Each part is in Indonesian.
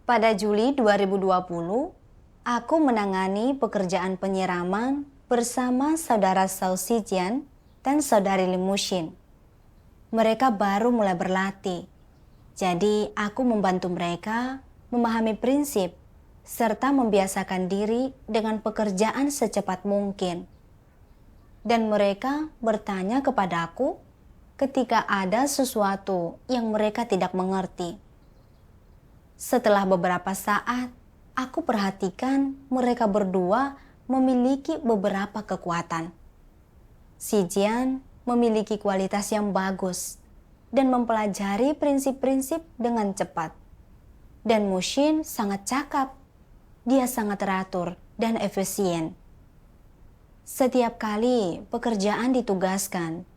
Pada Juli 2020, aku menangani pekerjaan penyiraman bersama saudara Sausijian dan saudari Limushin. Mereka baru mulai berlatih, jadi aku membantu mereka memahami prinsip serta membiasakan diri dengan pekerjaan secepat mungkin. Dan mereka bertanya kepadaku ketika ada sesuatu yang mereka tidak mengerti. Setelah beberapa saat, aku perhatikan mereka berdua memiliki beberapa kekuatan. Si Jian memiliki kualitas yang bagus dan mempelajari prinsip-prinsip dengan cepat. Dan Mushin sangat cakap. Dia sangat teratur dan efisien. Setiap kali pekerjaan ditugaskan,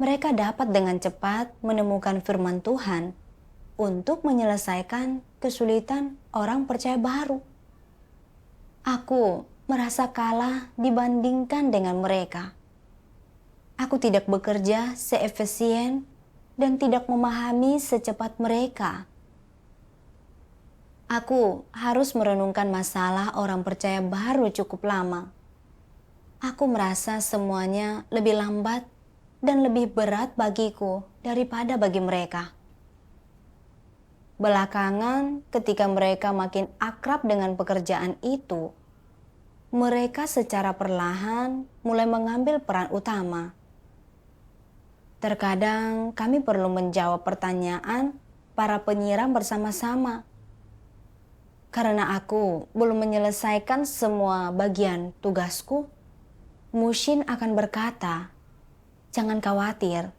mereka dapat dengan cepat menemukan firman Tuhan untuk menyelesaikan kesulitan orang percaya baru. Aku merasa kalah dibandingkan dengan mereka. Aku tidak bekerja seefisien dan tidak memahami secepat mereka. Aku harus merenungkan masalah orang percaya baru cukup lama. Aku merasa semuanya lebih lambat dan lebih berat bagiku daripada bagi mereka. Belakangan, ketika mereka makin akrab dengan pekerjaan itu, mereka secara perlahan mulai mengambil peran utama. Terkadang kami perlu menjawab pertanyaan para penyiram bersama-sama. Karena aku belum menyelesaikan semua bagian tugasku, Mushin akan berkata, "Jangan khawatir,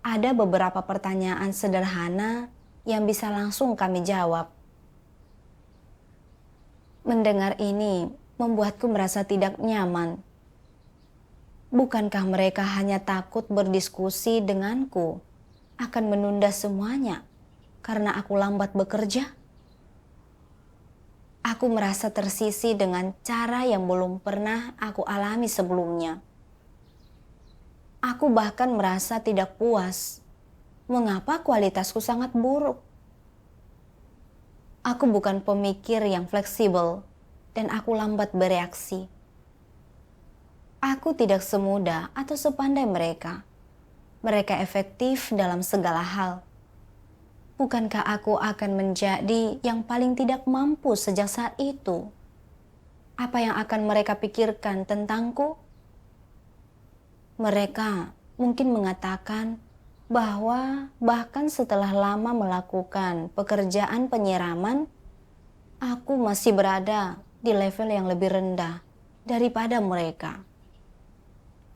ada beberapa pertanyaan sederhana yang bisa langsung kami jawab." Mendengar ini membuatku merasa tidak nyaman. Bukankah mereka hanya takut berdiskusi denganku akan menunda semuanya karena aku lambat bekerja? Aku merasa tersisih dengan cara yang belum pernah aku alami sebelumnya. Aku bahkan merasa tidak puas. Mengapa kualitasku sangat buruk? Aku bukan pemikir yang fleksibel dan aku lambat bereaksi. Aku tidak semudah atau sepandai mereka. Mereka efektif dalam segala hal. Bukankah aku akan menjadi yang paling tidak mampu sejak saat itu? Apa yang akan mereka pikirkan tentangku? Mereka mungkin mengatakan bahwa bahkan setelah lama melakukan pekerjaan penyiraman, aku masih berada di level yang lebih rendah daripada mereka.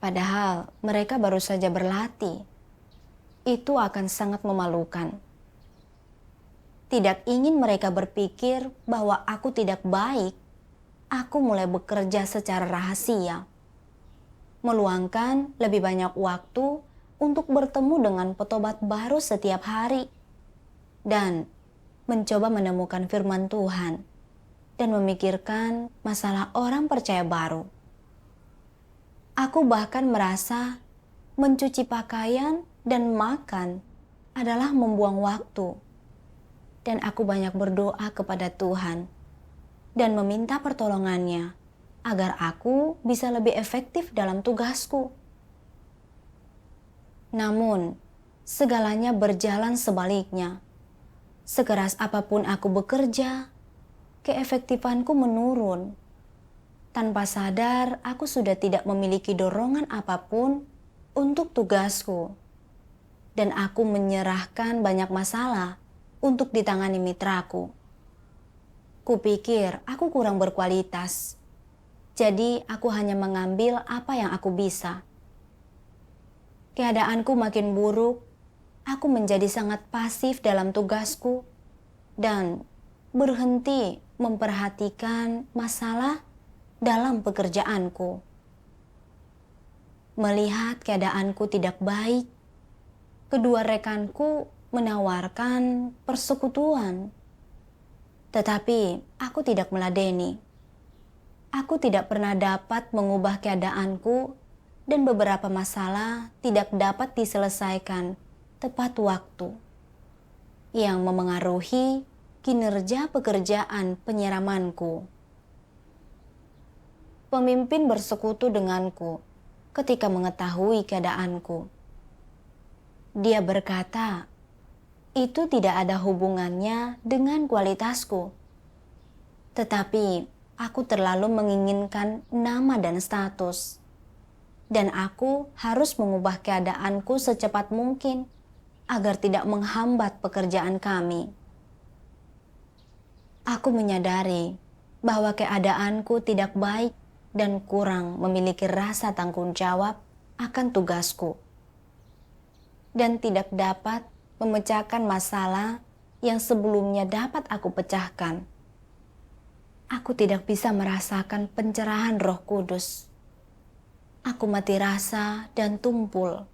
Padahal mereka baru saja berlatih. Itu akan sangat memalukan. Tidak ingin mereka berpikir bahwa aku tidak baik, aku mulai bekerja secara rahasia. Meluangkan lebih banyak waktu untuk bertemu dengan petobat baru setiap hari. Dan mencoba menemukan firman Tuhan. Dan memikirkan masalah orang percaya baru. Aku bahkan merasa mencuci pakaian dan makan adalah membuang waktu. Dan aku banyak berdoa kepada Tuhan dan meminta pertolongannya agar aku bisa lebih efektif dalam tugasku. Namun, segalanya berjalan sebaliknya. Sekeras apapun aku bekerja, keefektifanku menurun. Tanpa sadar, aku sudah tidak memiliki dorongan apapun untuk tugasku. Dan aku menyerahkan banyak masalah untuk ditangani mitraku. Kupikir aku kurang berkualitas. Jadi aku hanya mengambil apa yang aku bisa. Keadaanku makin buruk. Aku menjadi sangat pasif dalam tugasku dan berhenti memperhatikan masalah dalam pekerjaanku. Melihat keadaanku tidak baik, kedua rekanku menawarkan persekutuan. Tetapi aku tidak meladeni. Aku tidak pernah dapat mengubah keadaanku dan beberapa masalah tidak dapat diselesaikan tepat waktu yang memengaruhi kinerja pekerjaan penyiramanku. Pemimpin bersekutu denganku ketika mengetahui keadaanku. Dia berkata, itu tidak ada hubungannya dengan kualitasku. Tetapi aku terlalu menginginkan nama dan status. Dan aku harus mengubah keadaanku secepat mungkin agar tidak menghambat pekerjaan kami. Aku menyadari bahwa keadaanku tidak baik dan kurang memiliki rasa tanggung jawab akan tugasku, dan tidak dapat memecahkan masalah yang sebelumnya dapat aku pecahkan. Aku tidak bisa merasakan pencerahan Roh Kudus. Aku mati rasa dan tumpul.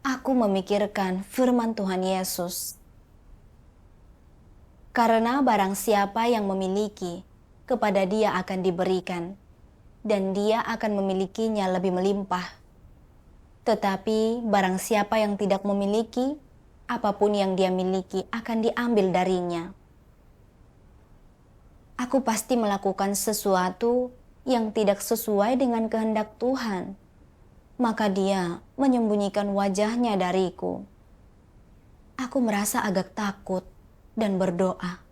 Aku memikirkan firman Tuhan Yesus. Karena barang siapa yang memiliki, kepada dia akan diberikan, dan dia akan memilikinya lebih melimpah. Tetapi barang siapa yang tidak memiliki, apapun yang dia miliki akan diambil darinya. Aku pasti melakukan sesuatu yang tidak sesuai dengan kehendak Tuhan, maka dia menyembunyikan wajahnya dariku. Aku merasa agak takut dan berdoa,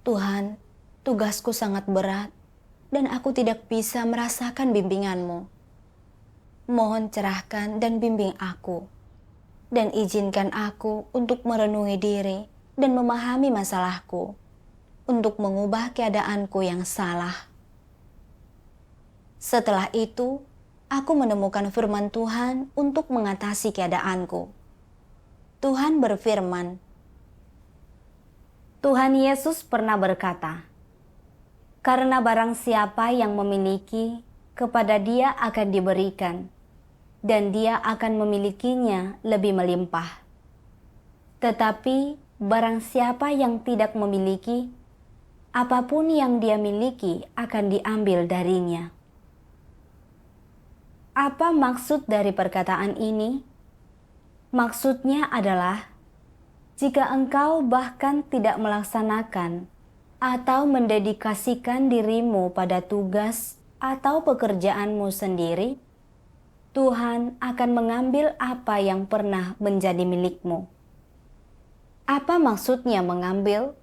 Tuhan, tugasku sangat berat dan aku tidak bisa merasakan bimbingan-Mu. Mohon cerahkan dan bimbing aku, dan izinkan aku untuk merenungi diri dan memahami masalahku, untuk mengubah keadaanku yang salah. Setelah itu, aku menemukan firman Tuhan untuk mengatasi keadaanku. Tuhan berfirman, Tuhan Yesus pernah berkata, karena barang siapa yang memiliki, kepada dia akan diberikan, dan dia akan memilikinya lebih melimpah. Tetapi barang siapa yang tidak memiliki, apapun yang dia miliki akan diambil darinya. Apa maksud dari perkataan ini? Maksudnya adalah, jika engkau bahkan tidak melaksanakan atau mendedikasikan dirimu pada tugas atau pekerjaanmu sendiri, Tuhan akan mengambil apa yang pernah menjadi milikmu. Apa maksudnya mengambil?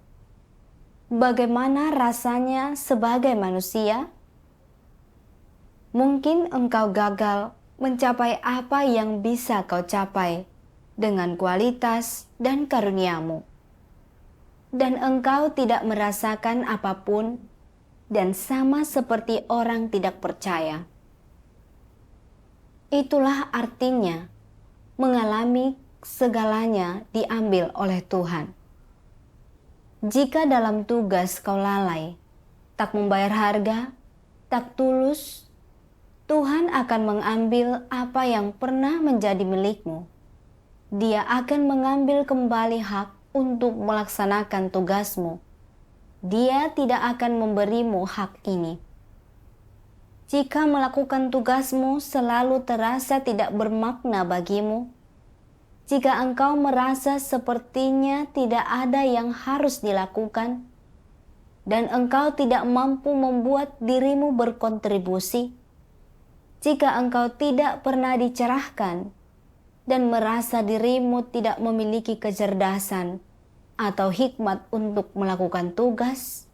Bagaimana rasanya sebagai manusia? Mungkin engkau gagal mencapai apa yang bisa kau capai dengan kualitas dan karuniamu, dan engkau tidak merasakan apapun, dan sama seperti orang tidak percaya. Itulah artinya mengalami segalanya diambil oleh Tuhan. Jika dalam tugas kau lalai, tak membayar harga, tak tulus, Tuhan akan mengambil apa yang pernah menjadi milikmu. Dia akan mengambil kembali hak untuk melaksanakan tugasmu. Dia tidak akan memberimu hak ini. Jika melakukan tugasmu selalu terasa tidak bermakna bagimu, jika engkau merasa sepertinya tidak ada yang harus dilakukan, dan engkau tidak mampu membuat dirimu berkontribusi, jika engkau tidak pernah dicerahkan, dan merasa dirimu tidak memiliki kecerdasan atau hikmat untuk melakukan tugas,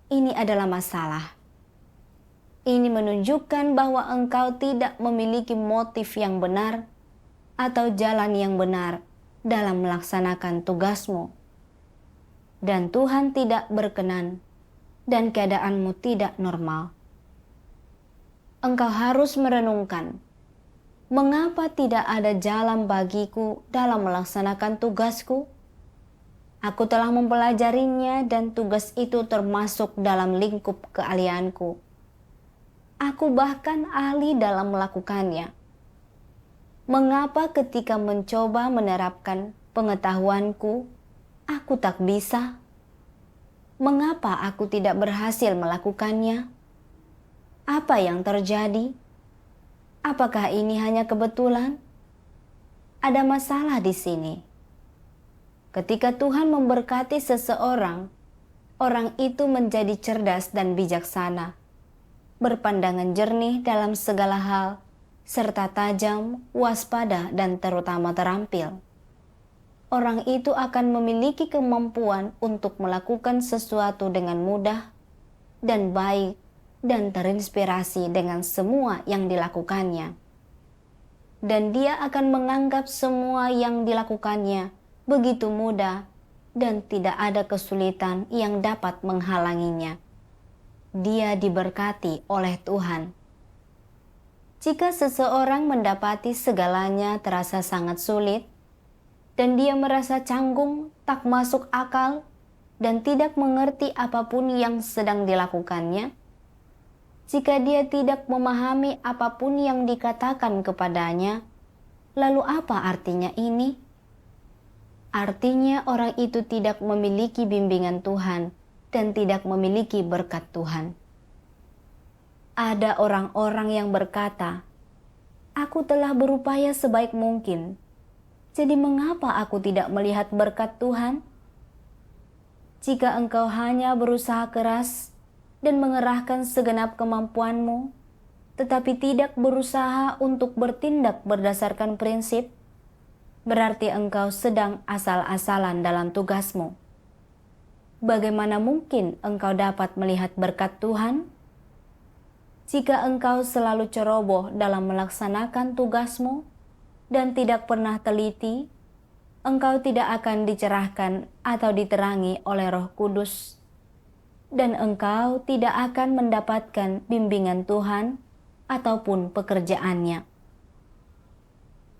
ini adalah masalah. Ini menunjukkan bahwa engkau tidak memiliki motif yang benar atau jalan yang benar dalam melaksanakan tugasmu. Dan Tuhan tidak berkenan dan keadaanmu tidak normal. Engkau harus merenungkan, mengapa tidak ada jalan bagiku dalam melaksanakan tugasku? Aku telah mempelajarinya dan tugas itu termasuk dalam lingkup keahlianku. Aku bahkan ahli dalam melakukannya. Mengapa ketika mencoba menerapkan pengetahuanku, aku tak bisa? Mengapa aku tidak berhasil melakukannya? Apa yang terjadi? Apakah ini hanya kebetulan? Ada masalah di sini. Ketika Tuhan memberkati seseorang, orang itu menjadi cerdas dan bijaksana, berpandangan jernih dalam segala hal, serta tajam, waspada, dan terutama terampil. Orang itu akan memiliki kemampuan untuk melakukan sesuatu dengan mudah dan baik dan terinspirasi dengan semua yang dilakukannya. Dan dia akan menganggap semua yang dilakukannya begitu mudah dan tidak ada kesulitan yang dapat menghalanginya. Dia diberkati oleh Tuhan. Jika seseorang mendapati segalanya terasa sangat sulit, dan dia merasa canggung, tak masuk akal, dan tidak mengerti apapun yang sedang dilakukannya, jika dia tidak memahami apapun yang dikatakan kepadanya, lalu apa artinya ini? Artinya orang itu tidak memiliki bimbingan Tuhan dan tidak memiliki berkat Tuhan. Ada orang-orang yang berkata, "Aku telah berupaya sebaik mungkin, jadi mengapa aku tidak melihat berkat Tuhan?" Jika engkau hanya berusaha keras dan mengerahkan segenap kemampuanmu, tetapi tidak berusaha untuk bertindak berdasarkan prinsip, berarti engkau sedang asal-asalan dalam tugasmu. Bagaimana mungkin engkau dapat melihat berkat Tuhan? Jika engkau selalu ceroboh dalam melaksanakan tugasmu dan tidak pernah teliti, engkau tidak akan dicerahkan atau diterangi oleh Roh Kudus, dan engkau tidak akan mendapatkan bimbingan Tuhan ataupun pekerjaannya.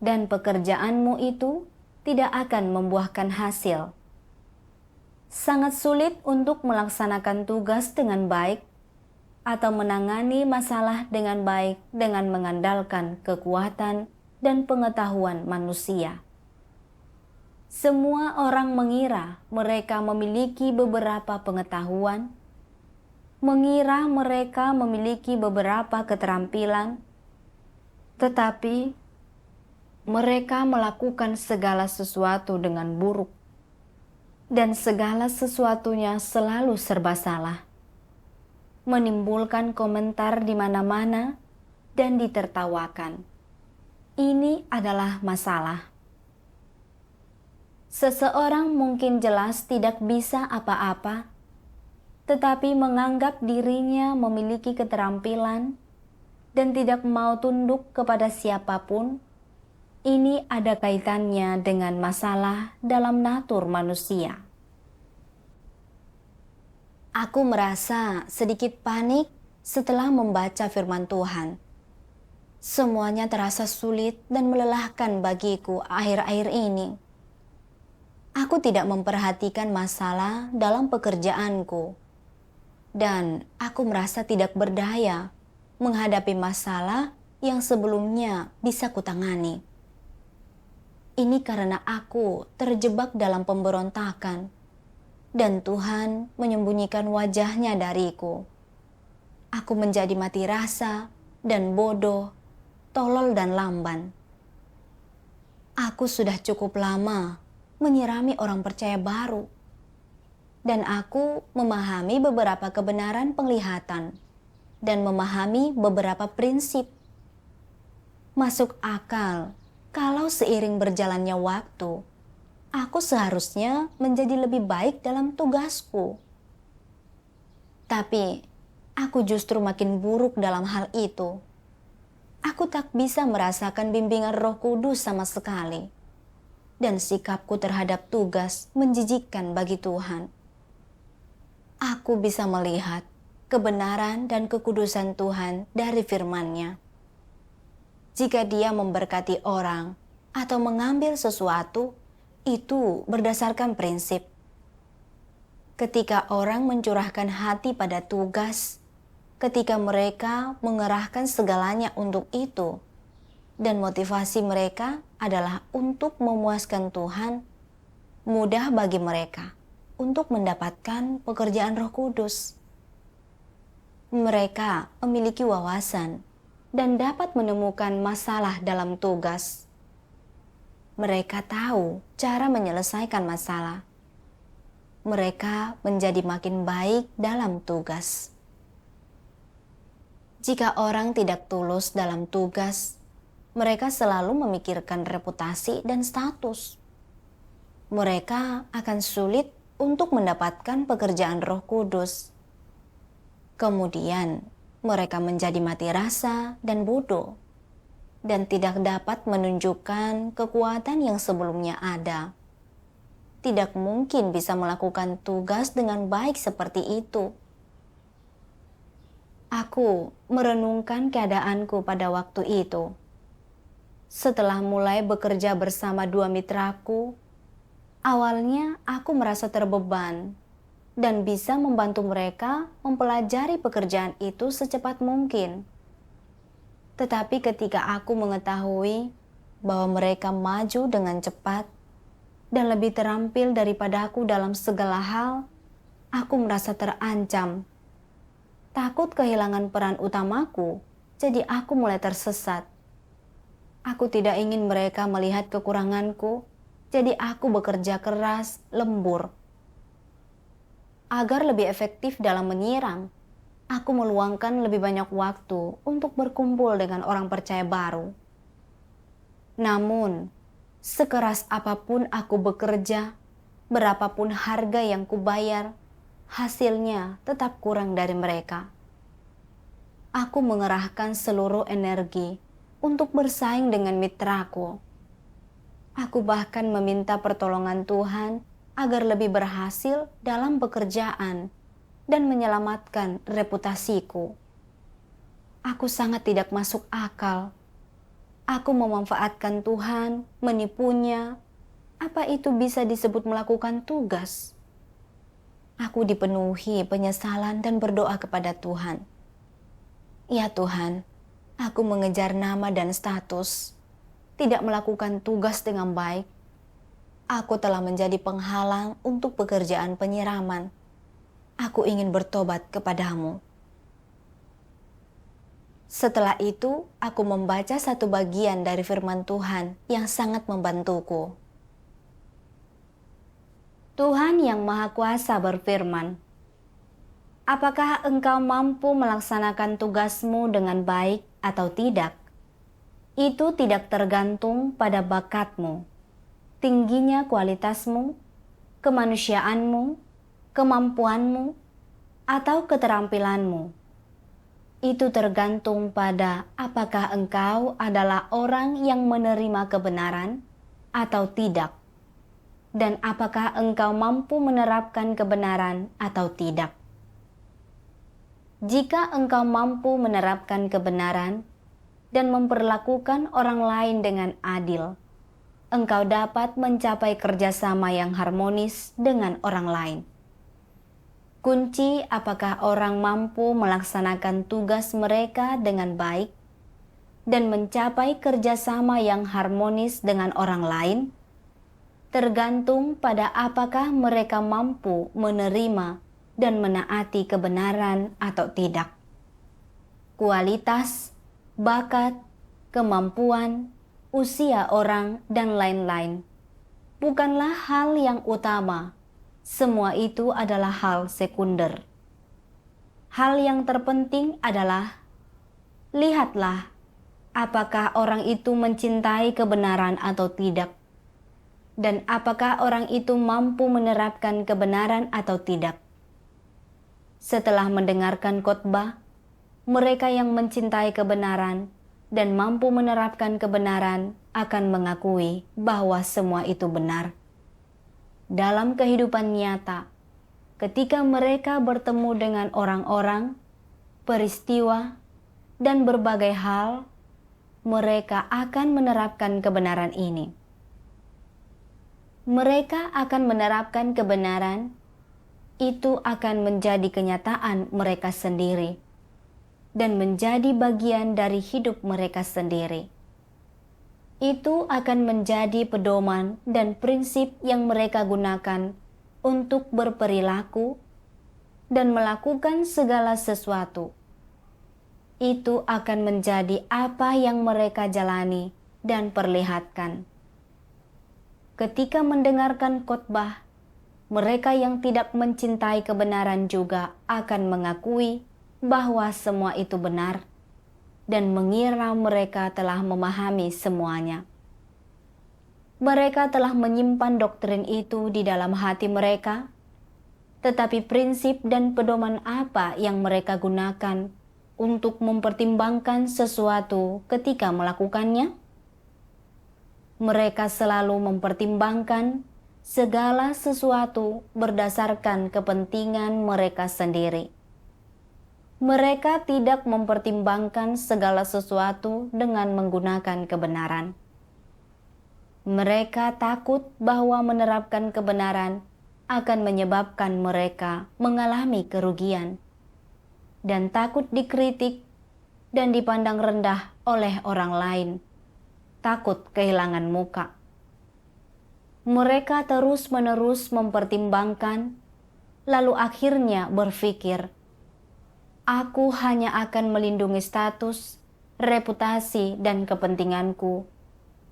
Dan pekerjaanmu itu tidak akan membuahkan hasil. Sangat sulit untuk melaksanakan tugas dengan baik atau menangani masalah dengan baik dengan mengandalkan kekuatan dan pengetahuan manusia. Semua orang mengira mereka memiliki beberapa pengetahuan, mengira mereka memiliki beberapa keterampilan, tetapi mereka melakukan segala sesuatu dengan buruk, dan segala sesuatunya selalu serba salah, menimbulkan komentar di mana-mana dan ditertawakan. Ini adalah masalah. Seseorang mungkin jelas tidak bisa apa-apa, tetapi menganggap dirinya memiliki keterampilan dan tidak mau tunduk kepada siapapun. Ini ada kaitannya dengan masalah dalam natur manusia. Aku merasa sedikit panik setelah membaca firman Tuhan. Semuanya terasa sulit dan melelahkan bagiku akhir-akhir ini. Aku tidak memperhatikan masalah dalam pekerjaanku, dan aku merasa tidak berdaya menghadapi masalah yang sebelumnya bisa kutangani. Ini karena aku terjebak dalam pemberontakan, dan Tuhan menyembunyikan wajahnya dariku. Aku menjadi mati rasa dan bodoh, tolol dan lamban. Aku sudah cukup lama menyirami orang percaya baru, dan aku memahami beberapa kebenaran penglihatan dan memahami beberapa prinsip. Masuk akal kalau seiring berjalannya waktu, aku seharusnya menjadi lebih baik dalam tugasku. Tapi aku justru makin buruk dalam hal itu. Aku tak bisa merasakan bimbingan Roh Kudus sama sekali. Dan sikapku terhadap tugas menjijikkan bagi Tuhan. Aku bisa melihat kebenaran dan kekudusan Tuhan dari firman-Nya. Jika Dia memberkati orang atau mengambil sesuatu, itu berdasarkan prinsip. Ketika orang mencurahkan hati pada tugas, ketika mereka mengerahkan segalanya untuk itu, dan motivasi mereka adalah untuk memuaskan Tuhan, mudah bagi mereka untuk mendapatkan pekerjaan Roh Kudus. Mereka memiliki wawasan dan dapat menemukan masalah dalam tugas. Mereka tahu cara menyelesaikan masalah. Mereka menjadi makin baik dalam tugas. Jika orang tidak tulus dalam tugas, mereka selalu memikirkan reputasi dan status. Mereka akan sulit untuk mendapatkan pekerjaan Roh Kudus. Kemudian, mereka menjadi mati rasa dan bodoh, dan tidak dapat menunjukkan kekuatan yang sebelumnya ada. Tidak mungkin bisa melakukan tugas dengan baik seperti itu. Aku merenungkan keadaanku pada waktu itu. Setelah mulai bekerja bersama dua mitraku, awalnya aku merasa terbeban dan bisa membantu mereka mempelajari pekerjaan itu secepat mungkin. Tetapi ketika aku mengetahui bahwa mereka maju dengan cepat dan lebih terampil daripada aku dalam segala hal, aku merasa terancam. Takut kehilangan peran utamaku, jadi aku mulai tersesat. Aku tidak ingin mereka melihat kekuranganku, jadi aku bekerja keras, lembur. Agar lebih efektif dalam menyerang, aku meluangkan lebih banyak waktu untuk berkumpul dengan orang percaya baru. Namun, sekeras apapun aku bekerja, berapapun harga yang kubayar, hasilnya tetap kurang dari mereka. Aku mengerahkan seluruh energi untuk bersaing dengan mitraku. Aku bahkan meminta pertolongan Tuhan agar lebih berhasil dalam pekerjaan dan menyelamatkan reputasiku. Aku sangat tidak masuk akal. Aku memanfaatkan Tuhan, menipunya. Apa itu bisa disebut melakukan tugas? Aku dipenuhi penyesalan dan berdoa kepada Tuhan. Ya Tuhan, aku mengejar nama dan status, tidak melakukan tugas dengan baik. Aku telah menjadi penghalang untuk pekerjaan penyiraman. Aku ingin bertobat kepadamu. Setelah itu, aku membaca satu bagian dari firman Tuhan yang sangat membantuku. Tuhan yang Maha Kuasa berfirman, "Apakah engkau mampu melaksanakan tugasmu dengan baik atau tidak? Itu tidak tergantung pada bakatmu, tingginya kualitasmu, kemanusiaanmu, kemampuanmu, atau keterampilanmu. Itu tergantung pada apakah engkau adalah orang yang menerima kebenaran atau tidak, dan apakah engkau mampu menerapkan kebenaran atau tidak. Jika engkau mampu menerapkan kebenaran dan memperlakukan orang lain dengan adil, engkau dapat mencapai kerjasama yang harmonis dengan orang lain. Kunci apakah orang mampu melaksanakan tugas mereka dengan baik dan mencapai kerjasama yang harmonis dengan orang lain, tergantung pada apakah mereka mampu menerima dan menaati kebenaran atau tidak. Kualitas, bakat, kemampuan, usia orang, dan lain-lain bukanlah hal yang utama. Semua itu adalah hal sekunder. Hal yang terpenting adalah, lihatlah apakah orang itu mencintai kebenaran atau tidak, dan apakah orang itu mampu menerapkan kebenaran atau tidak. Setelah mendengarkan khotbah, mereka yang mencintai kebenaran dan mampu menerapkan kebenaran akan mengakui bahwa semua itu benar. Dalam kehidupan nyata, ketika mereka bertemu dengan orang-orang, peristiwa, dan berbagai hal, mereka akan menerapkan kebenaran ini. Mereka akan menerapkan kebenaran, itu akan menjadi kenyataan mereka sendiri, dan menjadi bagian dari hidup mereka sendiri. Itu akan menjadi pedoman dan prinsip yang mereka gunakan untuk berperilaku dan melakukan segala sesuatu. Itu akan menjadi apa yang mereka jalani dan perlihatkan. ketika mendengarkan khotbah, mereka yang tidak mencintai kebenaran juga akan mengakui bahwa semua itu benar dan mengira mereka telah memahami semuanya. Mereka telah menyimpan doktrin itu di dalam hati mereka, tetapi prinsip dan pedoman apa yang mereka gunakan untuk mempertimbangkan sesuatu ketika melakukannya? Mereka selalu mempertimbangkan segala sesuatu berdasarkan kepentingan mereka sendiri. Mereka tidak mempertimbangkan segala sesuatu dengan menggunakan kebenaran. Mereka takut bahwa menerapkan kebenaran akan menyebabkan mereka mengalami kerugian dan takut dikritik dan dipandang rendah oleh orang lain, takut kehilangan muka. Mereka terus-menerus mempertimbangkan, lalu akhirnya berpikir, "Aku hanya akan melindungi status, reputasi, dan kepentinganku.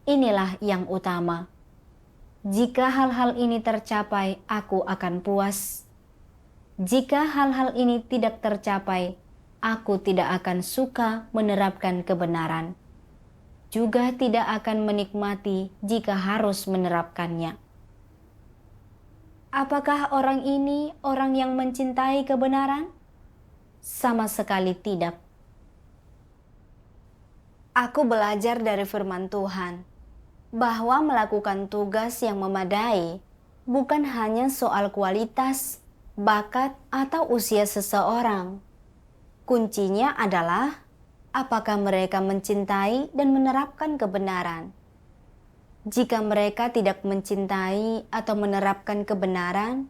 Inilah yang utama. Jika hal-hal ini tercapai, aku akan puas. Jika hal-hal ini tidak tercapai, aku tidak akan suka menerapkan kebenaran. Juga tidak akan menikmati jika harus menerapkannya." Apakah orang ini orang yang mencintai kebenaran? Sama sekali tidak. Aku belajar dari firman Tuhan bahwa melakukan tugas yang memadai bukan hanya soal kualitas, bakat, atau usia seseorang. Kuncinya adalah apakah mereka mencintai dan menerapkan kebenaran. Jika mereka tidak mencintai atau menerapkan kebenaran,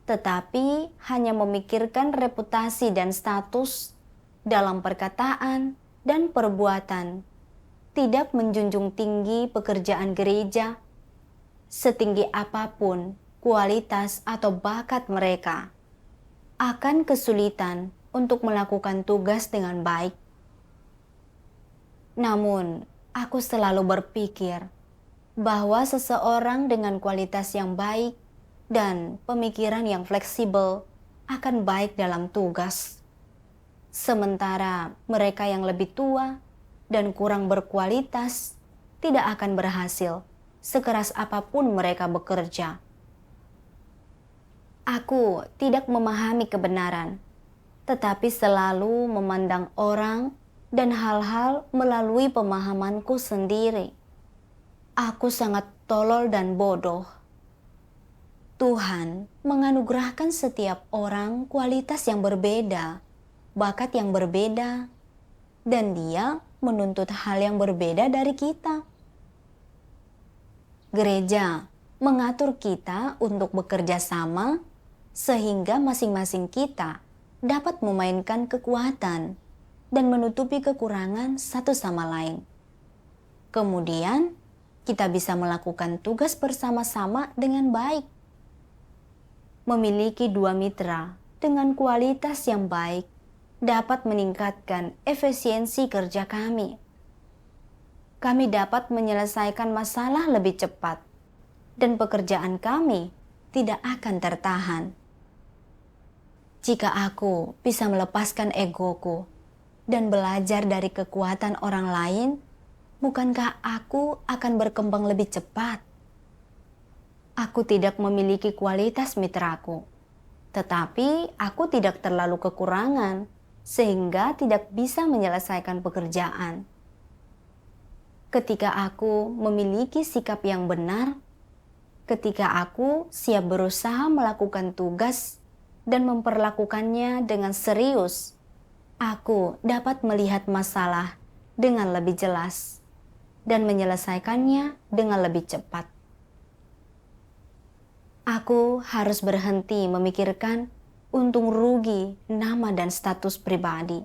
tetapi hanya memikirkan reputasi dan status dalam perkataan dan perbuatan, tidak menjunjung tinggi pekerjaan gereja, setinggi apapun kualitas atau bakat mereka, akan kesulitan untuk melakukan tugas dengan baik. Namun, aku selalu berpikir bahwa seseorang dengan kualitas yang baik dan pemikiran yang fleksibel akan baik dalam tugas. Sementara mereka yang lebih tua dan kurang berkualitas tidak akan berhasil sekeras apapun mereka bekerja. Aku tidak memahami kebenaran, tetapi selalu memandang orang dan hal-hal melalui pemahamanku sendiri. Aku sangat tolol dan bodoh. Tuhan menganugerahkan setiap orang kualitas yang berbeda, bakat yang berbeda, dan Dia menuntut hal yang berbeda dari kita. Gereja mengatur kita untuk bekerja sama sehingga masing-masing kita dapat memainkan kekuatan dan menutupi kekurangan satu sama lain. Kemudian, kita bisa melakukan tugas bersama-sama dengan baik. Memiliki dua mitra dengan kualitas yang baik dapat meningkatkan efisiensi kerja kami. Kami dapat menyelesaikan masalah lebih cepat, dan pekerjaan kami tidak akan tertahan. Jika aku bisa melepaskan egoku dan belajar dari kekuatan orang lain, bukankah aku akan berkembang lebih cepat? Aku tidak memiliki kualitas mitraku, tetapi aku tidak terlalu kekurangan sehingga tidak bisa menyelesaikan pekerjaan. Ketika aku memiliki sikap yang benar, ketika aku siap berusaha melakukan tugas dan memperlakukannya dengan serius, aku dapat melihat masalah dengan lebih jelas dan menyelesaikannya dengan lebih cepat. Aku harus berhenti memikirkan untung rugi nama dan status pribadi.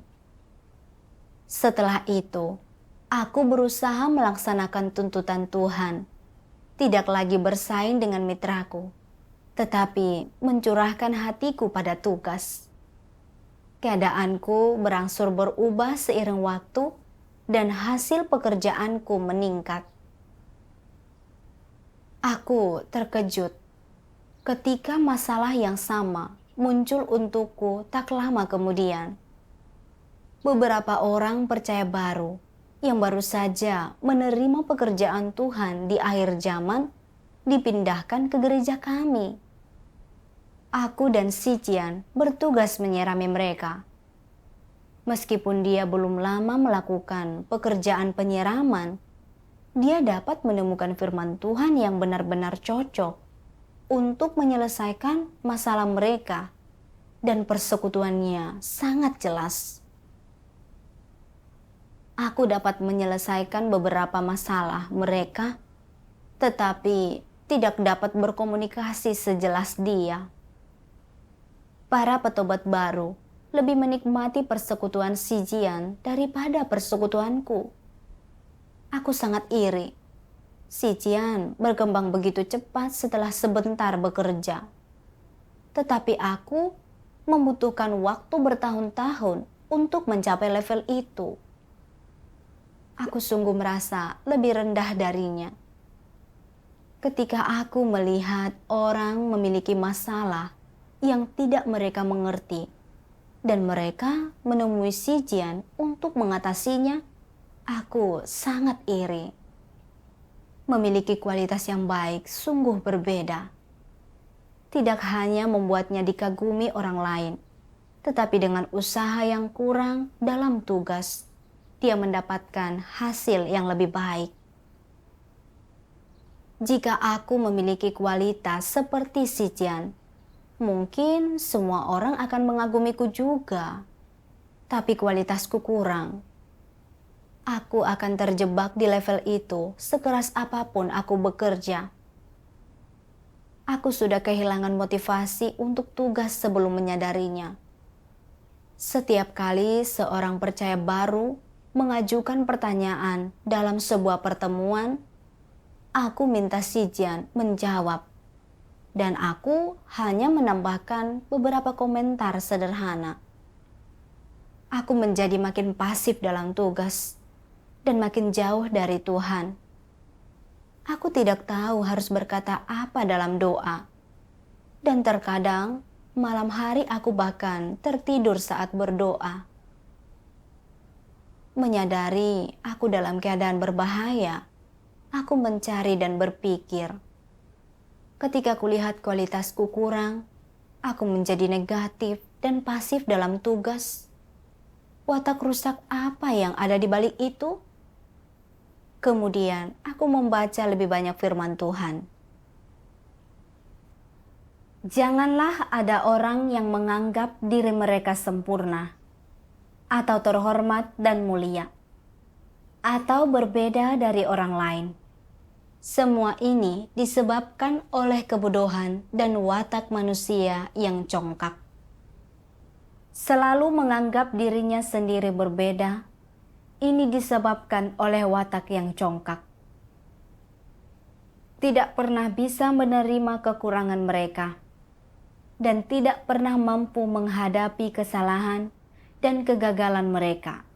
Setelah itu, aku berusaha melaksanakan tuntutan Tuhan, tidak lagi bersaing dengan mitraku, tetapi mencurahkan hatiku pada tugas. Keadaanku berangsur berubah seiring waktu dan hasil pekerjaanku meningkat. Aku Aku terkejut ketika masalah yang sama muncul untukku tak lama kemudian. Beberapa orang percaya baru yang baru saja menerima pekerjaan Tuhan di akhir zaman dipindahkan ke gereja kami. Aku dan si Cian bertugas menyirami mereka. Meskipun dia belum lama melakukan pekerjaan penyiraman, dia dapat menemukan firman Tuhan yang benar-benar cocok untuk menyelesaikan masalah mereka, dan persekutuannya sangat jelas. Aku dapat menyelesaikan beberapa masalah mereka, tetapi tidak dapat berkomunikasi sejelas dia. Para petobat baru lebih menikmati persekutuan si Cian daripada persekutuanku. Aku sangat iri. Si Cian berkembang begitu cepat setelah sebentar bekerja. Tetapi aku membutuhkan waktu bertahun-tahun untuk mencapai level itu. Aku sungguh merasa lebih rendah darinya. Ketika aku melihat orang memiliki masalah yang tidak mereka mengerti, dan mereka menemui si Cian untuk mengatasinya, aku sangat iri. Memiliki kualitas yang baik sungguh berbeda. Tidak hanya membuatnya dikagumi orang lain, tetapi dengan usaha yang kurang dalam tugas, dia mendapatkan hasil yang lebih baik. Jika aku memiliki kualitas seperti si Cian, mungkin semua orang akan mengagumiku juga. Tapi kualitasku kurang. Aku akan terjebak di level itu sekeras apapun aku bekerja. Aku sudah kehilangan motivasi untuk tugas sebelum menyadarinya. Setiap kali seorang percaya baru mengajukan pertanyaan dalam sebuah pertemuan, aku minta si Cian menjawab. Dan aku hanya menambahkan beberapa komentar sederhana. Aku menjadi makin pasif dalam tugas dan makin jauh dari Tuhan. Aku tidak tahu harus berkata apa dalam doa. Dan terkadang malam hari aku bahkan tertidur saat berdoa. Menyadari aku dalam keadaan berbahaya, aku mencari dan berpikir. Ketika kulihat kualitasku kurang, aku menjadi negatif dan pasif dalam tugas. Watak rusak apa yang ada di balik itu? Kemudian aku membaca lebih banyak firman Tuhan. Janganlah ada orang yang menganggap diri mereka sempurna, atau terhormat dan mulia, atau berbeda dari orang lain. Semua ini disebabkan oleh kebodohan dan watak manusia yang congkak. Selalu menganggap dirinya sendiri berbeda, ini disebabkan oleh watak yang congkak. Tidak pernah bisa menerima kekurangan mereka, dan tidak pernah mampu menghadapi kesalahan dan kegagalan mereka.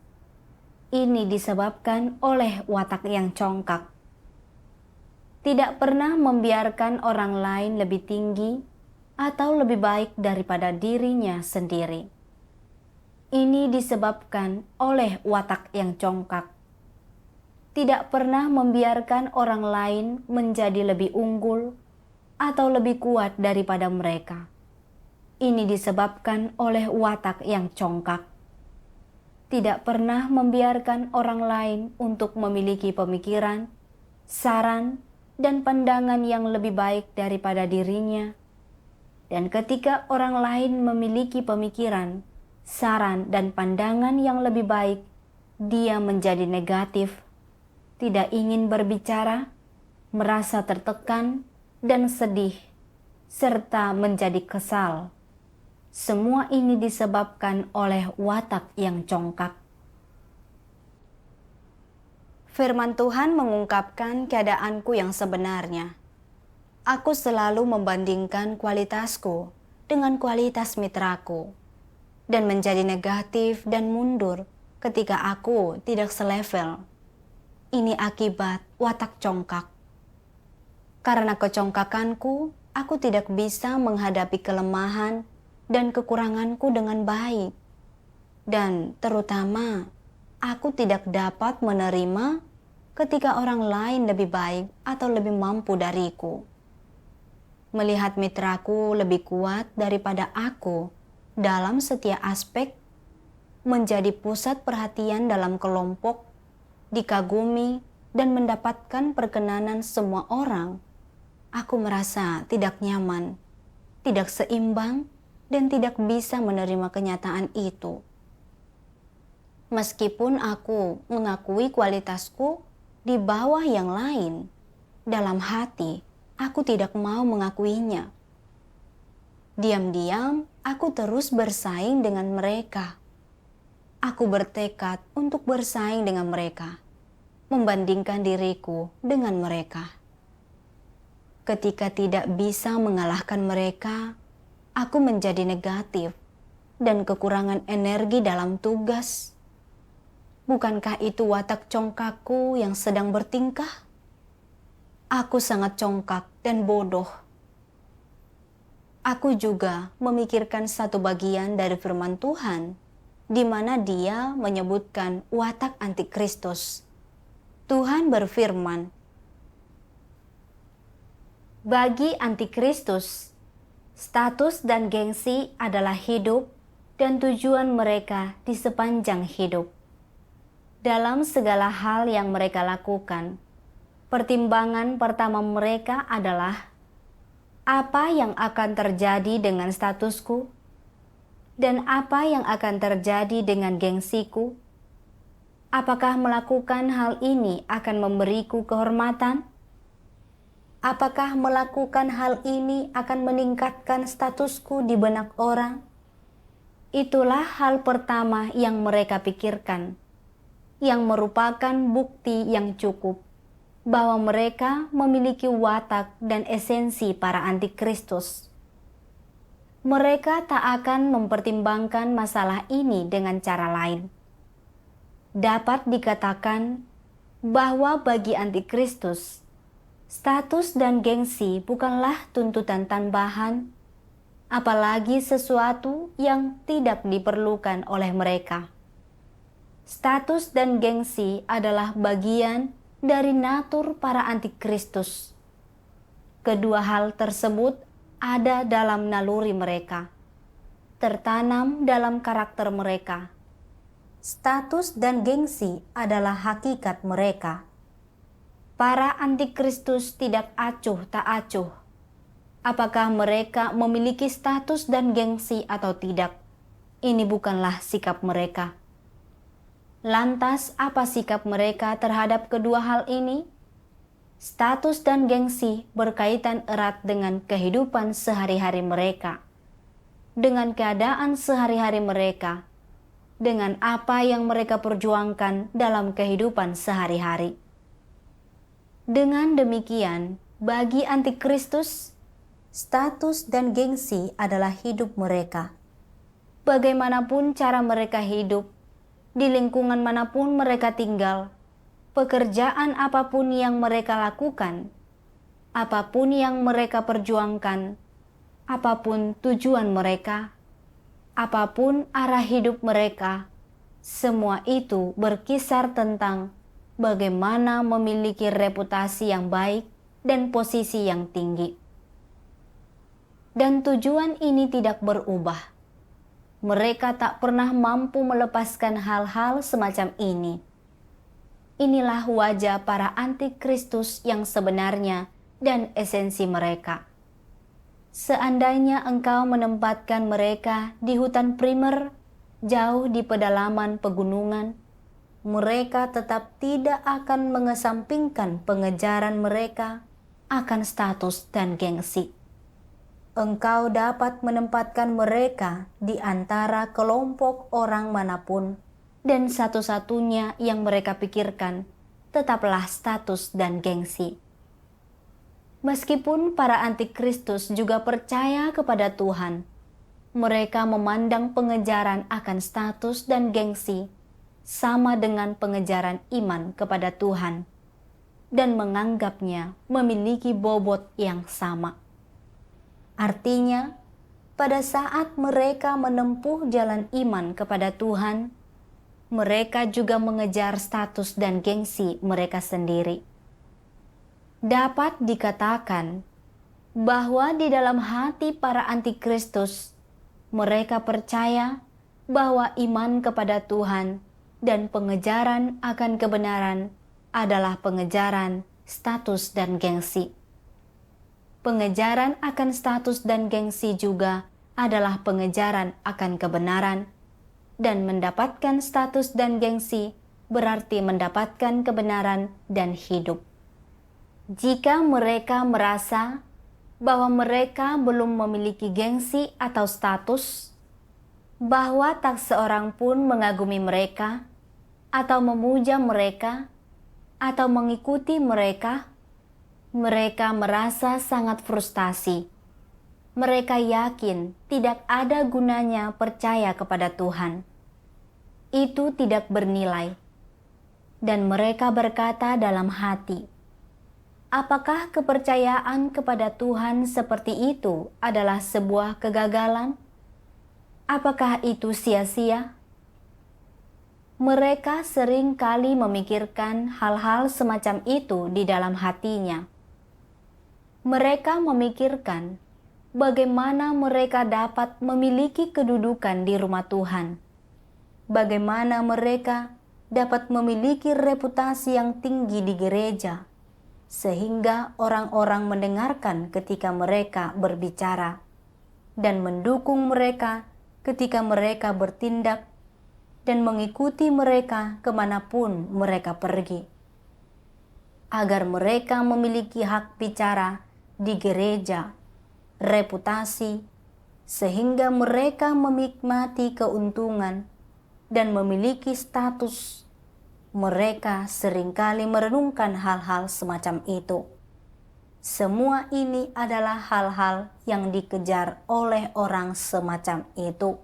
Ini disebabkan oleh watak yang congkak. Tidak pernah membiarkan orang lain lebih tinggi atau lebih baik daripada dirinya sendiri. Ini disebabkan oleh watak yang congkak. Tidak pernah membiarkan orang lain menjadi lebih unggul atau lebih kuat daripada mereka. Ini disebabkan oleh watak yang congkak. Tidak pernah membiarkan orang lain untuk memiliki pemikiran, saran, dan pandangan yang lebih baik daripada dirinya. Dan ketika orang lain memiliki pemikiran, saran, dan pandangan yang lebih baik, dia menjadi negatif, tidak ingin berbicara, merasa tertekan dan sedih, serta menjadi kesal. Semua ini disebabkan oleh watak yang congkak. Firman Tuhan mengungkapkan keadaanku yang sebenarnya. Aku selalu membandingkan kualitasku dengan kualitas mitraku, dan menjadi negatif dan mundur ketika aku tidak selevel. Ini akibat watak congkak. Karena kecongkakanku, aku tidak bisa menghadapi kelemahan dan kekuranganku dengan baik. Dan terutama, aku tidak dapat menerima ketika orang lain lebih baik atau lebih mampu dariku. Melihat mitraku lebih kuat daripada aku dalam setiap aspek, menjadi pusat perhatian dalam kelompok, dikagumi dan mendapatkan perkenanan semua orang, aku merasa tidak nyaman, tidak seimbang, dan tidak bisa menerima kenyataan itu. Meskipun aku mengakui kualitasku di bawah yang lain, dalam hati aku tidak mau mengakuinya. Diam-diam aku terus bersaing dengan mereka. Aku bertekad untuk bersaing dengan mereka, membandingkan diriku dengan mereka. Ketika tidak bisa mengalahkan mereka, aku menjadi negatif dan kekurangan energi dalam tugas. Bukankah itu watak congkakku yang sedang bertingkah? Aku sangat congkak dan bodoh. Aku juga memikirkan satu bagian dari firman Tuhan, di mana Dia menyebutkan watak antikristus. Tuhan berfirman, bagi antikristus, status dan gengsi adalah hidup dan tujuan mereka di sepanjang hidup. Dalam segala hal yang mereka lakukan, pertimbangan pertama mereka adalah apa yang akan terjadi dengan statusku dan apa yang akan terjadi dengan gengsiku. Apakah melakukan hal ini akan memberiku kehormatan? Apakah melakukan hal ini akan meningkatkan statusku di benak orang? Itulah hal pertama yang mereka pikirkan, yang merupakan bukti yang cukup bahwa mereka memiliki watak dan esensi para antikristus. Mereka tak akan mempertimbangkan masalah ini dengan cara lain. Dapat dikatakan bahwa bagi antikristus, status dan gengsi bukanlah tuntutan tambahan, apalagi sesuatu yang tidak diperlukan oleh mereka. Status dan gengsi adalah bagian dari natur para antikristus. Kedua hal tersebut ada dalam naluri mereka, tertanam dalam karakter mereka. Status dan gengsi adalah hakikat mereka. Para antikristus tidak acuh tak acuh. Apakah mereka memiliki status dan gengsi atau tidak? Ini bukanlah sikap mereka. Lantas, apa sikap mereka terhadap kedua hal ini? Status dan gengsi berkaitan erat dengan kehidupan sehari-hari mereka, dengan keadaan sehari-hari mereka, dengan apa yang mereka perjuangkan dalam kehidupan sehari-hari. Dengan demikian, bagi antikristus, status dan gengsi adalah hidup mereka. Bagaimanapun cara mereka hidup, di lingkungan manapun mereka tinggal, pekerjaan apapun yang mereka lakukan, apapun yang mereka perjuangkan, apapun tujuan mereka, apapun arah hidup mereka, semua itu berkisar tentang bagaimana memiliki reputasi yang baik dan posisi yang tinggi. Dan tujuan ini tidak berubah. Mereka tak pernah mampu melepaskan hal-hal semacam ini. Inilah wajah para antikristus yang sebenarnya dan esensi mereka. Seandainya engkau menempatkan mereka di hutan primer, jauh di pedalaman pegunungan, mereka tetap tidak akan mengesampingkan pengejaran mereka akan status dan gengsi. Engkau dapat menempatkan mereka di antara kelompok orang manapun, dan satu-satunya yang mereka pikirkan tetaplah status dan gengsi. Meskipun para antikristus juga percaya kepada Tuhan, mereka memandang pengejaran akan status dan gengsi sama dengan pengejaran iman kepada Tuhan. dan menganggapnya memiliki bobot yang sama. Artinya, pada saat mereka menempuh jalan iman kepada Tuhan, mereka juga mengejar status dan gengsi mereka sendiri. Dapat dikatakan bahwa di dalam hati para antikristus, mereka percaya bahwa iman kepada Tuhan dan pengejaran akan kebenaran adalah pengejaran status dan gengsi. Pengejaran akan status dan gengsi juga adalah pengejaran akan kebenaran, dan mendapatkan status dan gengsi berarti mendapatkan kebenaran dan hidup. Jika mereka merasa bahwa mereka belum memiliki gengsi atau status, bahwa tak seorang pun mengagumi mereka, atau memuja mereka, atau mengikuti mereka, mereka merasa sangat frustasi. Mereka yakin tidak ada gunanya percaya kepada Tuhan. Itu tidak bernilai. Dan mereka berkata dalam hati, apakah kepercayaan kepada Tuhan seperti itu adalah sebuah kegagalan? Apakah itu sia-sia? Mereka sering kali memikirkan hal-hal semacam itu di dalam hatinya. Mereka memikirkan bagaimana mereka dapat memiliki kedudukan di rumah Tuhan. Bagaimana mereka dapat memiliki reputasi yang tinggi di gereja, sehingga orang-orang mendengarkan ketika mereka berbicara dan mendukung mereka ketika mereka bertindak dan mengikuti mereka kemanapun mereka pergi, agar mereka memiliki hak bicara di gereja, reputasi, sehingga mereka menikmati keuntungan dan memiliki status. Mereka seringkali merenungkan hal-hal semacam itu. Semua ini adalah hal-hal yang dikejar oleh orang semacam itu.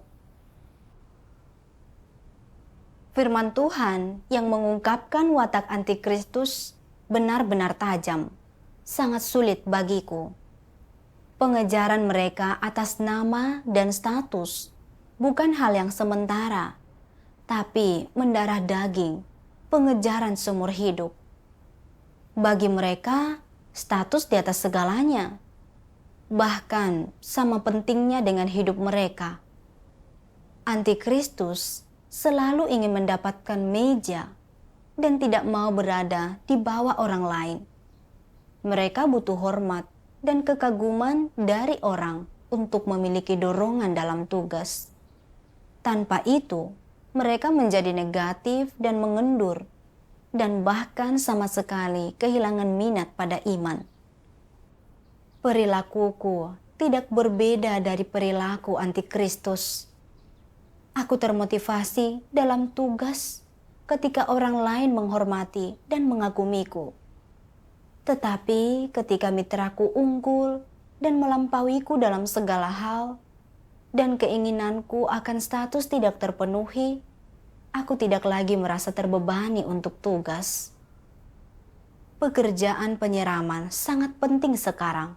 Firman Tuhan yang mengungkapkan watak antikristus benar-benar tajam, sangat sulit bagiku. Pengejaran mereka atas nama dan status bukan hal yang sementara, tapi mendarah daging, pengejaran seumur hidup. Bagi mereka, status di atas segalanya, bahkan sama pentingnya dengan hidup mereka. Antikristus selalu ingin mendapatkan meja dan tidak mau berada di bawah orang lain. Mereka butuh hormat dan kekaguman dari orang untuk memiliki dorongan dalam tugas. Tanpa itu, mereka menjadi negatif dan mengendur, dan bahkan sama sekali kehilangan minat pada iman. Perilakuku tidak berbeda dari perilaku antikristus. Aku termotivasi dalam tugas ketika orang lain menghormati dan mengagumiku. Tetapi ketika mitraku unggul dan melampauiku dalam segala hal, dan keinginanku akan status tidak terpenuhi, aku tidak lagi merasa terbebani untuk tugas. Pekerjaan penyiraman sangat penting sekarang.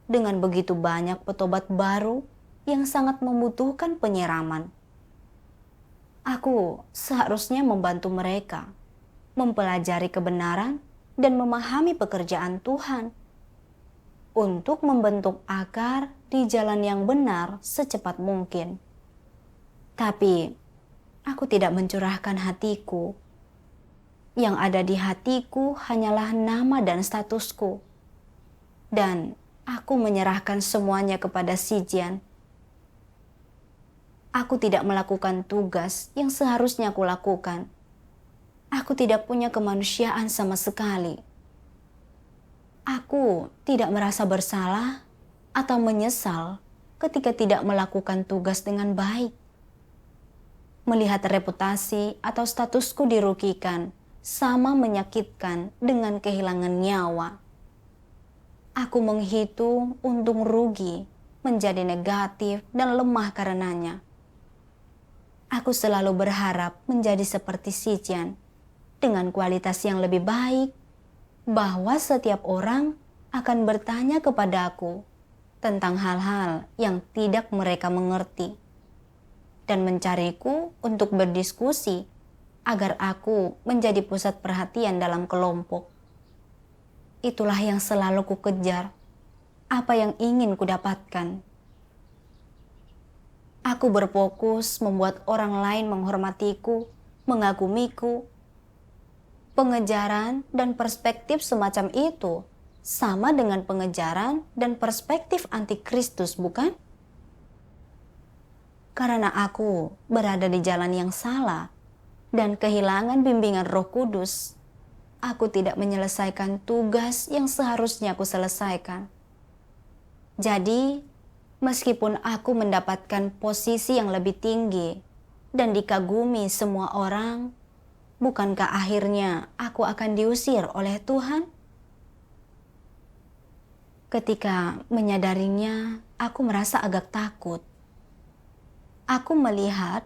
Dengan begitu banyak petobat baru yang sangat membutuhkan penyiraman. Aku seharusnya membantu mereka mempelajari kebenaran dan memahami pekerjaan Tuhan untuk membentuk akar di jalan yang benar secepat mungkin. Tapi aku tidak mencurahkan hatiku. Yang ada di hatiku hanyalah nama dan statusku. Dan aku menyerahkan semuanya kepada si Jian. Aku tidak melakukan tugas yang seharusnya aku lakukan. Aku tidak punya kemanusiaan sama sekali. Aku tidak merasa bersalah atau menyesal ketika tidak melakukan tugas dengan baik. Melihat reputasi atau statusku dirugikan sama menyakitkan dengan kehilangan nyawa. Aku menghitung untung rugi menjadi negatif dan lemah karenanya. Aku selalu berharap menjadi seperti si Jian dengan kualitas yang lebih baik, bahwa setiap orang akan bertanya kepadaku tentang hal-hal yang tidak mereka mengerti dan mencariku untuk berdiskusi agar aku menjadi pusat perhatian dalam kelompok. Itulah yang selalu ku kejar, apa yang ingin ku dapatkan. Aku berfokus membuat orang lain menghormatiku, mengagumiku. Pengejaran dan perspektif semacam itu sama dengan pengejaran dan perspektif antikristus, bukan? Karena aku berada di jalan yang salah dan kehilangan bimbingan Roh Kudus, aku tidak menyelesaikan tugas yang seharusnya aku selesaikan. Jadi, meskipun aku mendapatkan posisi yang lebih tinggi dan dikagumi semua orang, bukankah akhirnya aku akan diusir oleh Tuhan? Ketika menyadarinya, aku merasa agak takut. Aku melihat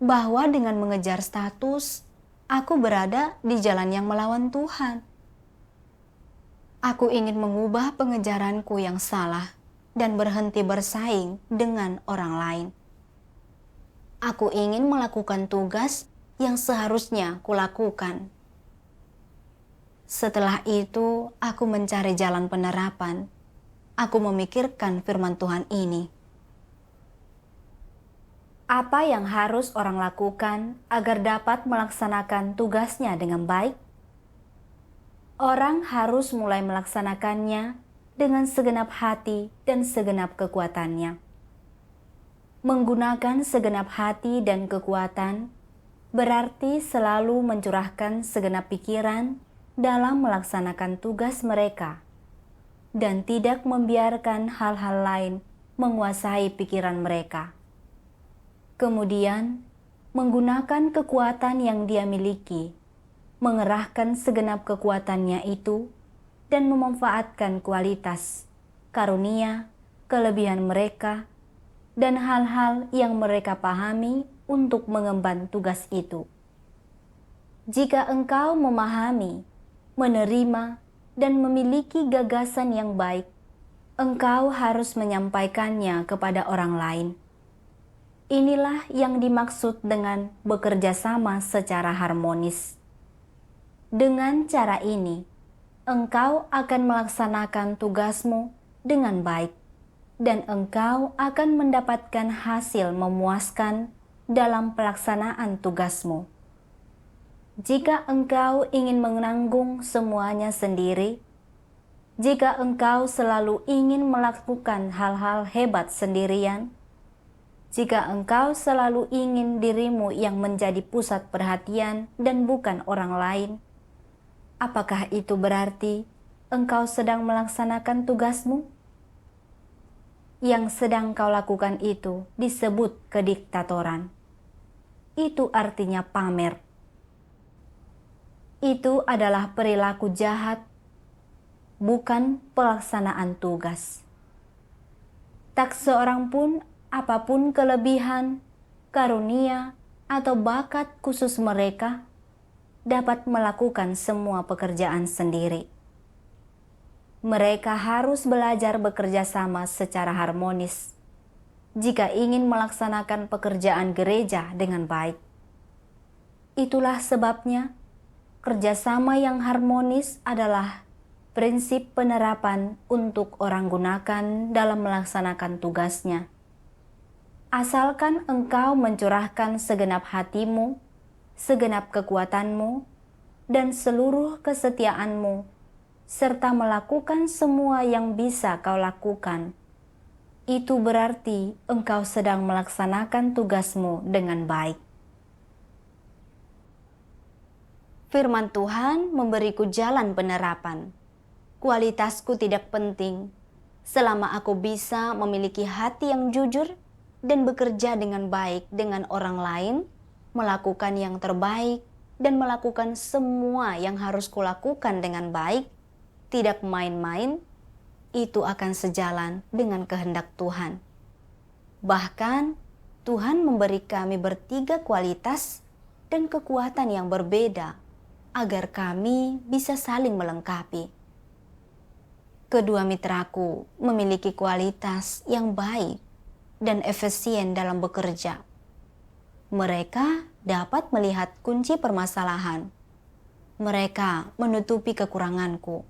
bahwa dengan mengejar status, aku berada di jalan yang melawan Tuhan. Aku ingin mengubah pengejaranku yang salah dan berhenti bersaing dengan orang lain. Aku ingin melakukan tugas yang seharusnya kulakukan. Setelah itu, aku mencari jalan penerapan. Aku memikirkan firman Tuhan ini. Apa yang harus orang lakukan agar dapat melaksanakan tugasnya dengan baik? Orang harus mulai melaksanakannya dengan segenap hati dan segenap kekuatannya. Menggunakan segenap hati dan kekuatan berarti selalu mencurahkan segenap pikiran dalam melaksanakan tugas mereka dan tidak membiarkan hal-hal lain menguasai pikiran mereka. Kemudian, menggunakan kekuatan yang dia miliki, mengerahkan segenap kekuatannya itu, dan memanfaatkan kualitas, karunia, kelebihan mereka, dan hal-hal yang mereka pahami untuk mengemban tugas itu. Jika engkau memahami, menerima, dan memiliki gagasan yang baik, engkau harus menyampaikannya kepada orang lain. Inilah yang dimaksud dengan bekerja sama secara harmonis. Dengan cara ini, engkau akan melaksanakan tugasmu dengan baik, dan engkau akan mendapatkan hasil memuaskan dalam pelaksanaan tugasmu. Jika engkau ingin menanggung semuanya sendiri, jika engkau selalu ingin melakukan hal-hal hebat sendirian, jika engkau selalu ingin dirimu yang menjadi pusat perhatian dan bukan orang lain, apakah itu berarti engkau sedang melaksanakan tugasmu? Yang sedang kau lakukan itu disebut kediktatoran. Itu artinya pamer. Itu adalah perilaku jahat, bukan pelaksanaan tugas. Tak seorang pun, apapun kelebihan, karunia, atau bakat khusus mereka, dapat melakukan semua pekerjaan sendiri. Mereka harus belajar bekerja sama secara harmonis jika ingin melaksanakan pekerjaan gereja dengan baik. Itulah sebabnya kerjasama yang harmonis adalah prinsip penerapan untuk orang gunakan dalam melaksanakan tugasnya. Asalkan engkau mencurahkan segenap hatimu, segenap kekuatanmu, dan seluruh kesetiaanmu, serta melakukan semua yang bisa kau lakukan, itu berarti engkau sedang melaksanakan tugasmu dengan baik. Firman Tuhan memberiku jalan penerapan. Kualitasku tidak penting selama aku bisa memiliki hati yang jujur dan bekerja dengan baik dengan orang lain, melakukan yang terbaik, dan melakukan semua yang harus kulakukan dengan baik, tidak main-main, itu akan sejalan dengan kehendak Tuhan. Bahkan, Tuhan memberi kami bertiga kualitas dan kekuatan yang berbeda agar kami bisa saling melengkapi. Kedua mitraku memiliki kualitas yang baik dan efisien dalam bekerja. Mereka dapat melihat kunci permasalahan. Mereka menutupi kekuranganku.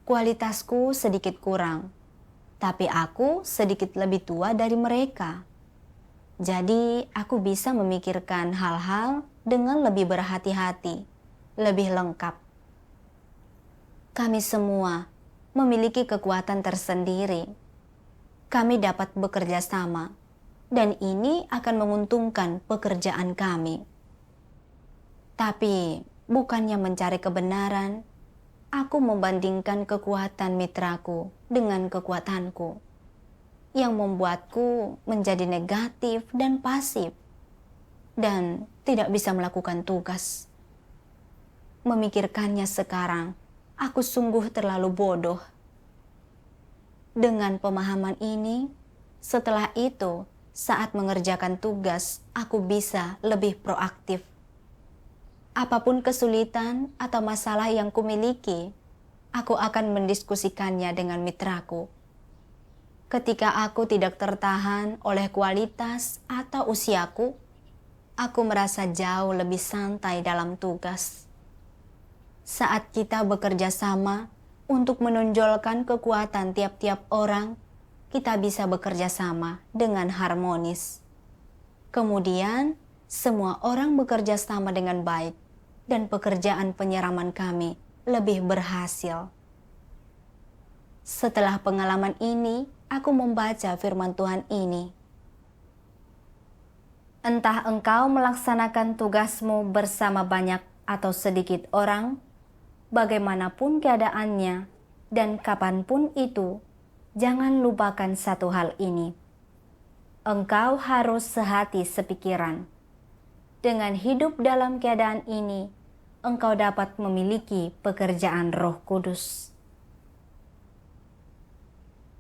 Kualitasku sedikit kurang, tapi aku sedikit lebih tua dari mereka. Jadi aku bisa memikirkan hal-hal dengan lebih berhati-hati, lebih lengkap. Kami semua memiliki kekuatan tersendiri. Kami dapat bekerja sama, dan ini akan menguntungkan pekerjaan kami. Tapi bukannya mencari kebenaran, aku membandingkan kekuatan mitraku dengan kekuatanku, yang membuatku menjadi negatif dan pasif, dan tidak bisa melakukan tugas. Memikirkannya sekarang, aku sungguh terlalu bodoh. Dengan pemahaman ini, setelah itu, saat mengerjakan tugas, aku bisa lebih proaktif. Apapun kesulitan atau masalah yang kumiliki, aku akan mendiskusikannya dengan mitraku. Ketika aku tidak tertahan oleh kualitas atau usiaku, aku merasa jauh lebih santai dalam tugas. Saat kita bekerja sama untuk menonjolkan kekuatan tiap-tiap orang, kita bisa bekerja sama dengan harmonis. Kemudian, semua orang bekerja sama dengan baik, dan pekerjaan penyiraman kami lebih berhasil. Setelah pengalaman ini, aku membaca firman Tuhan ini. Entah engkau melaksanakan tugasmu bersama banyak atau sedikit orang, bagaimanapun keadaannya dan kapanpun itu, jangan lupakan satu hal ini. Engkau harus sehati sepikiran. Dengan hidup dalam keadaan ini, engkau dapat memiliki pekerjaan Roh Kudus.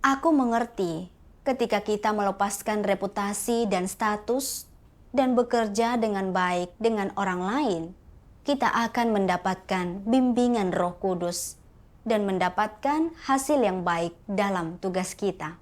Aku mengerti ketika kita melepaskan reputasi dan status dan bekerja dengan baik dengan orang lain, kita akan mendapatkan bimbingan Roh Kudus dan mendapatkan hasil yang baik dalam tugas kita.